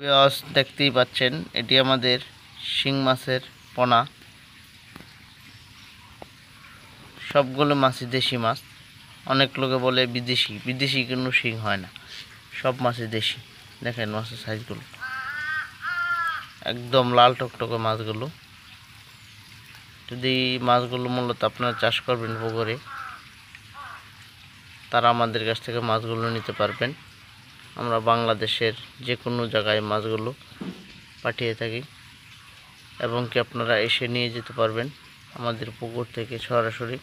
Viewers দেখতেই পাচ্ছেন এটি আমাদের শিং মাছের পোনা। সবগুলো মাছই দেশি মাছ। অনেক লোকে বলে বিদেশি কোনো শিং হয় না, সব মাছই দেশি। দেখেন মাছের সাইজগুলো একদম লাল টকটকে মাছগুলো। যদি মাছগুলো মূলত আপনারা চাষ করবেন পুকুরে, তারা আমাদের কাছ থেকে মাছগুলো নিতে পারবেন। আমরা বাংলাদেশের যে কোনো জায়গায় মাছগুলো পাঠিয়ে থাকি এবং কি আপনারা এসে নিয়ে যেতে পারবেন আমাদের পুকুর থেকে সরাসরি।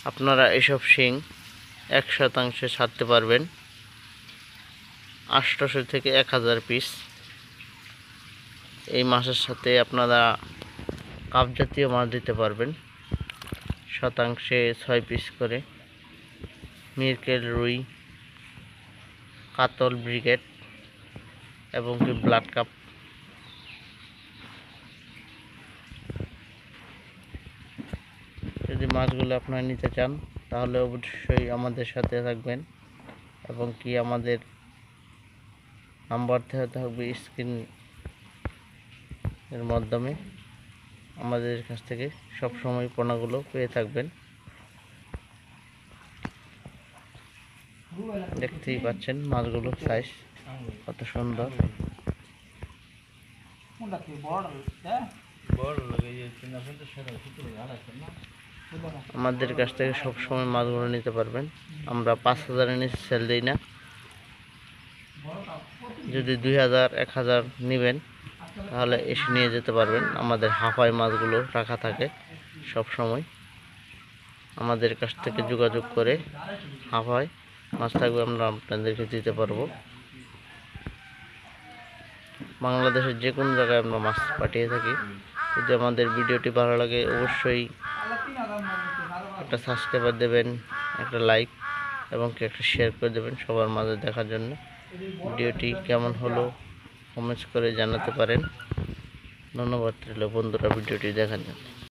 আপনারা এসব শিং 100% ছাড়তে পারবেন 800 থেকে 1000 পিস। এই মাছের সাথে আপনারা কাপ জাতীয় মাছ দিতে পারবেন শতাংশে 6 পিস করে। মিরকেল, রুই, কাতল, ব্রিগেড এবং কি ব্লাড কাপ। যদি মাছগুলো আপনারা নিতে চান তাহলে অবশ্যই আমাদের সাথে থাকবেন এবং কি আমাদের নাম্বার দেওয়া থাকবে স্ক্রিনের মাধ্যমে। আমাদের কাছ থেকে সব সময় পোনাগুলো পেয়ে থাকবেন। দেখতেই পাচ্ছেন মাছগুলো সাইজ কত সুন্দর। আমাদের কাছ থেকে সব সময় মাছগুলো নিতে পারবেন। আমরা 5000 এর নিচে সেল দিই না। যদি 2000 1000 নেবেন তাহলে এসে নিয়ে যেতে পারবেন। আমাদের হাফাই মাছগুলো রাখা থাকে সব সময়। আমাদের কাছ থেকে যোগাযোগ করে হাফাই মাছ থাকবে আমরা আপনাদেরকে দিতে পারবো। বাংলাদেশের যে কোনো জায়গায় আমরা মাছ পাঠিয়ে থাকি। যদি আমাদের ভিডিওটি ভালো লাগে অবশ্যই একটা সাবস্ক্রাইবার দেবেন, একটা লাইক এবং একটা শেয়ার করে দেবেন সবার মাঝে দেখার জন্য। ভিডিওটি কেমন হলো কমেন্টস করে জানাতে পারেন। ধন্যবাদ রইল বন্ধুরা ভিডিওটি দেখার জন্য।